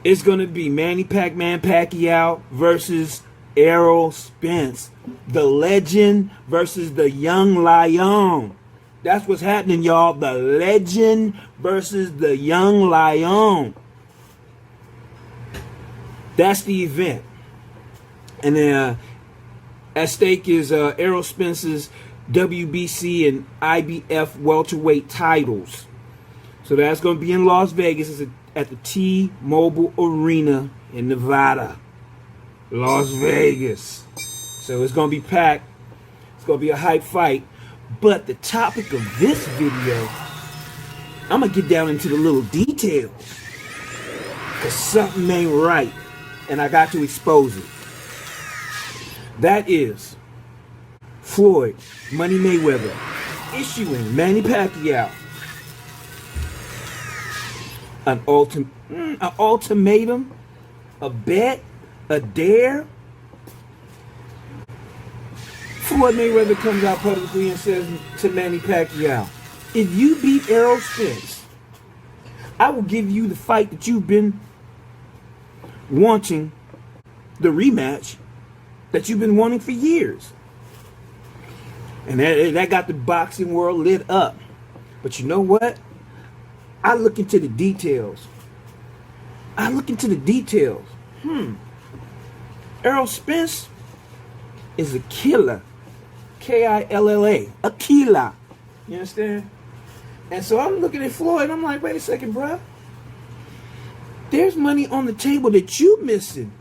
It's going to be Manny Pacquiao versus Erroll Spence. The legend versus the young lion. That's what's happening, y'all. The legend versus the young lion. That's the event. And then at stake is Errol Spence's WBC and IBF welterweight titles. So that's going to be in Las Vegas. It's at the T-Mobile Arena in Nevada. Las Vegas. So it's going to be packed. It's going to be a hype fight. But the topic of this video, I'm going to get down into the little details. Because something ain't right. And I got to expose it. That is Floyd Money Mayweather issuing Manny Pacquiao an ultimatum, a bet, a dare. Floyd Mayweather comes out publicly and says to Manny Pacquiao, if you beat Errol Spence, I will give you the fight that you've been wanting, the rematch that you've been wanting for years. And that got the boxing world lit up. But you know what? I look into the details. Errol Spence is a killer. K-I-L-L-A. A killer. You understand? And so I'm looking at Floyd. I'm like, wait a second, bruh. There's money on the table that you missing.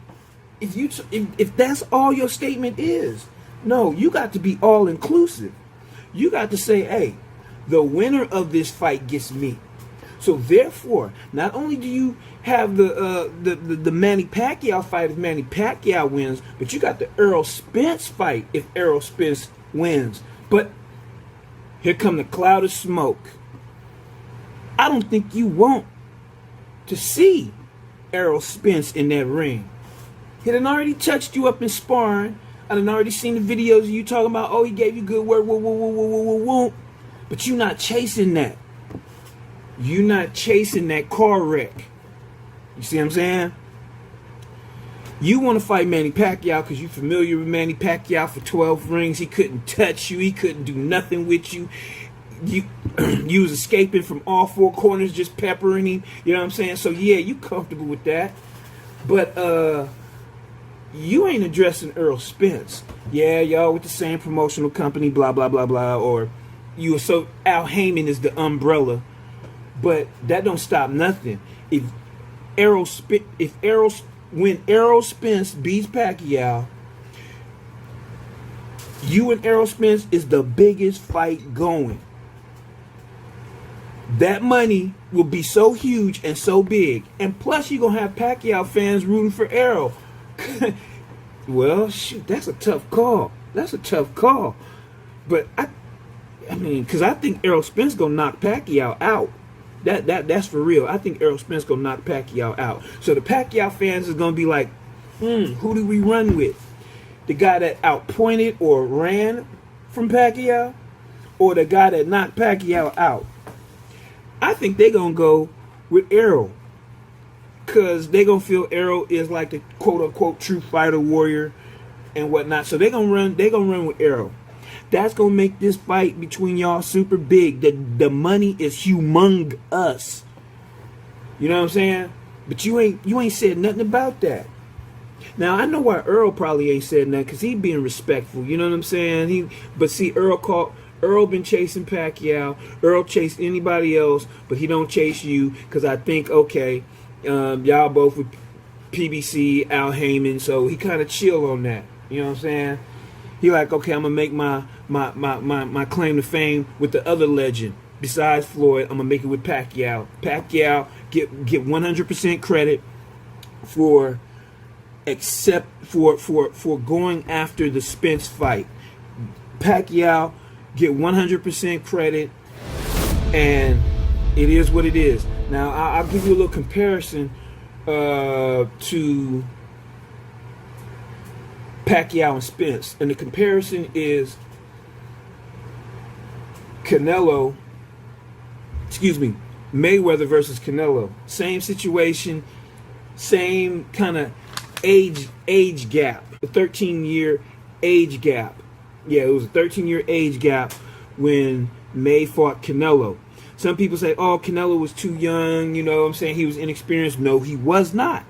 If that's all your statement is. No, you got to be all inclusive. You got to say, hey, the winner of this fight gets me. So therefore, not only do you have the Manny Pacquiao fight if Manny Pacquiao wins, but you got the Errol Spence fight if Errol Spence wins. But here come the cloud of smoke. I don't think you want to see Errol Spence in that ring. He done already touched you up in sparring. I done already seen the videos of you talking about, oh, he gave you good work, but you're not chasing that. You're not chasing that car wreck. You see what I'm saying? You want to fight Manny Pacquiao because you're familiar with Manny Pacquiao for 12 rings. He couldn't touch you. He couldn't do nothing with you. You was escaping from all four corners, just peppering him. You know what I'm saying? So, yeah, you comfortable with that. But you ain't addressing Errol Spence. Yeah, y'all with the same promotional company, blah, blah, blah, blah. Or you so Al Heyman is the umbrella. But that don't stop nothing. When Errol Spence beats Pacquiao, you and Errol Spence is the biggest fight going. That money will be so huge and so big. And plus you're going to have Pacquiao fans rooting for Errol. Well, shoot, that's a tough call. But I mean, because I think Errol Spence going to knock Pacquiao out. That's for real. I think Errol Spence gonna knock Pacquiao out. So the Pacquiao fans is gonna be like, who do we run with? The guy that outpointed or ran from Pacquiao, or the guy that knocked Pacquiao out? I think they gonna go with Errol, cause they gonna feel Errol is like the quote unquote true fighter warrior and whatnot. So they gonna run with Errol. That's gonna make this fight between y'all super big. The money is humongous. You know what I'm saying? But you ain't said nothing about that. Now I know why Earl probably ain't said nothing, because he being respectful. You know what I'm saying? But see, Earl been chasing Pacquiao. Earl chased anybody else, but he don't chase you, because I think, okay, y'all both with PBC, Al Heyman, so he kind of chill on that. You know what I'm saying? He like, okay, I'm gonna make my claim to fame with the other legend besides Floyd. I'm gonna make it with Pacquiao. Pacquiao get 100% credit for going after the Spence fight. Pacquiao get 100% credit, and it is what it is. Now I'll give you a little comparison to Pacquiao and Spence, and the comparison is Mayweather versus Canelo. Same situation, same kind of age gap, a 13-year age gap. Yeah, it was a 13-year age gap when May fought Canelo. Some people say, oh, Canelo was too young, you know what I'm saying, he was inexperienced. No, he was not.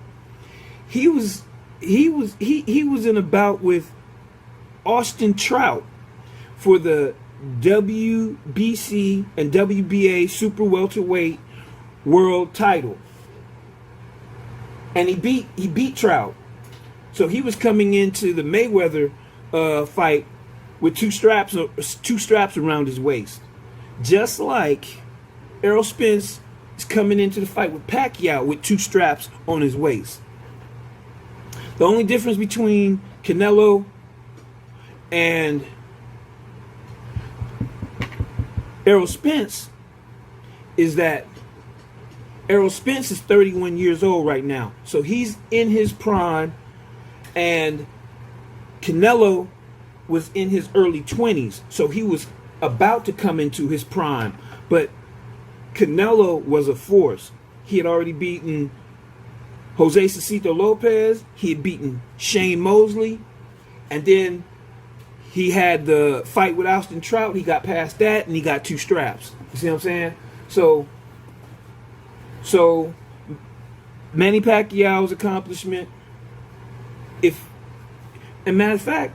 He was in a bout with Austin Trout for the WBC and WBA super welterweight world title. And he beat Trout. So he was coming into the Mayweather fight with two straps around his waist. Just like Erroll Spence is coming into the fight with Pacquiao with two straps on his waist. The only difference between Canelo and Erroll Spence is that Erroll Spence is 31 years old right now. So he's in his prime, and Canelo was in his early 20s. So he was about to come into his prime. But Canelo was a force. He had already beaten Jose Cecito Lopez. He had beaten Shane Mosley. And then he had the fight with Austin Trout. He got past that, and he got two straps. You see what I'm saying? So Manny Pacquiao's accomplishment, and matter of fact,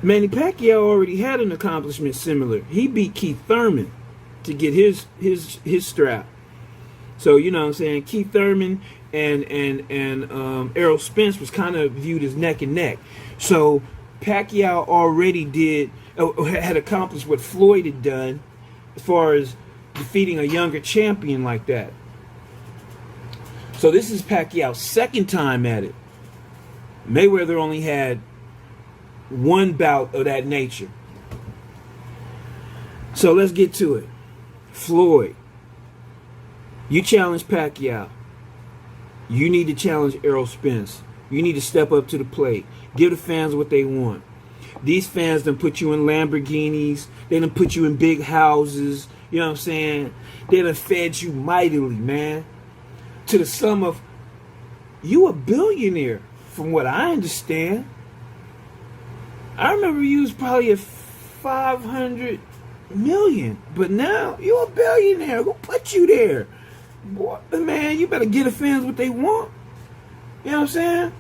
Manny Pacquiao already had an accomplishment similar. He beat Keith Thurman to get his strap. So, you know what I'm saying, Keith Thurman and Errol Spence was kind of viewed as neck and neck. So Pacquiao already had accomplished what Floyd had done as far as defeating a younger champion like that. So this is Pacquiao's second time at it. Mayweather only had one bout of that nature. So let's get to it. Floyd, you challenge Pacquiao. You need to challenge Errol Spence. You need to step up to the plate. Give the fans what they want. These fans done put you in Lamborghinis. They done put you in big houses. You know what I'm saying? They done fed you mightily, man. To the sum of, you a billionaire, from what I understand. I remember you was probably at 500 million, but now you a billionaire. Who put you there? Boy, man, you better give the fans what they want. You know what I'm saying?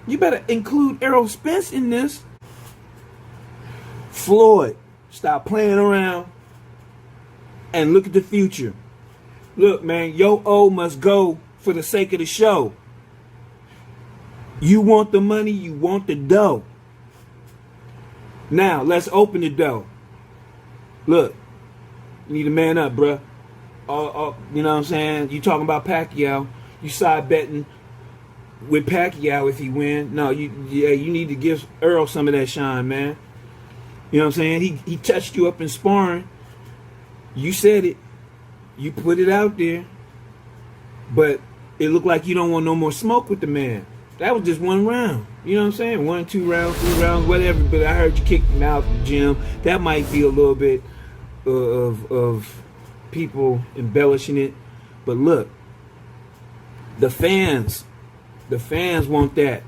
You better include Errol Spence in this. Floyd, stop playing around and look at the future. Look, man, your O must go for the sake of the show. You want the money, you want the dough. Now, let's open the dough. Look, you need to man up, bruh. You know what I'm saying? You talking about Pacquiao. You side betting with Pacquiao if he win. No, you need to give Errol some of that shine, man. You know what I'm saying? He touched you up in sparring. You said it. You put it out there. But it looked like you don't want no more smoke with the man. That was just one round. You know what I'm saying? 1, 2 rounds, 3 rounds, whatever. But I heard you kicked him out of the gym. That might be a little bit of people embellishing it. But look, the fans want that.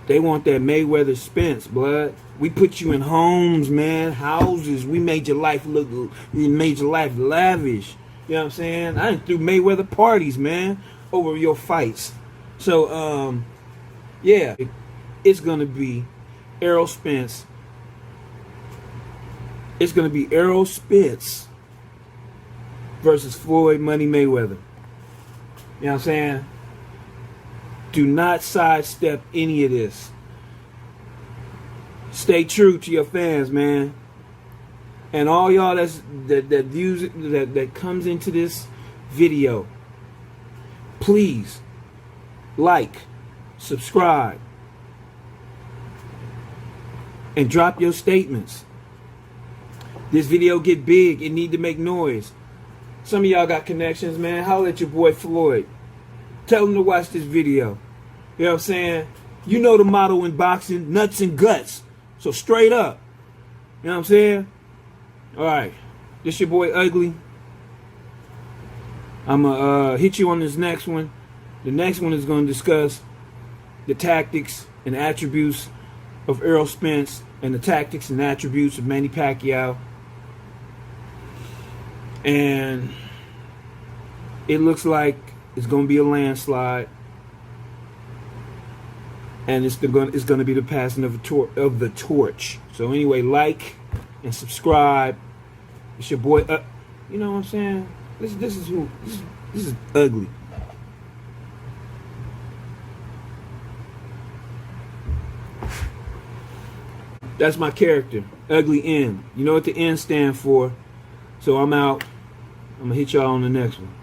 They want that Mayweather Spence, blood. We put you in homes, man, houses. We made your life lavish. You know what I'm saying? I threw Mayweather parties, man, over your fights. So, yeah, it's going to be Errol Spence. It's going to be Errol Spence versus Floyd Money Mayweather. You know what I'm saying? Do not sidestep any of this. Stay true to your fans, man. And all y'all that comes into this video, please like, subscribe, and drop your statements. This video get big. It need to make noise. Some of y'all got connections, man. Holler at your boy Floyd. Tell him to watch this video. You know what I'm saying? You know the motto in boxing, nuts and guts. So straight up. You know what I'm saying? Alright. This your boy Ugly. I'm going to hit you on this next one. The next one is going to discuss the tactics and attributes of Erroll Spence and the tactics and attributes of Manny Pacquiao. And it looks like it's going to be a landslide. And it's going to be the passing of the torch. So anyway, like and subscribe. It's your boy. You know what I'm saying? This is ugly. That's my character, Ugly N. You know what the N stand for. So I'm out. I'm gonna hit y'all on the next one.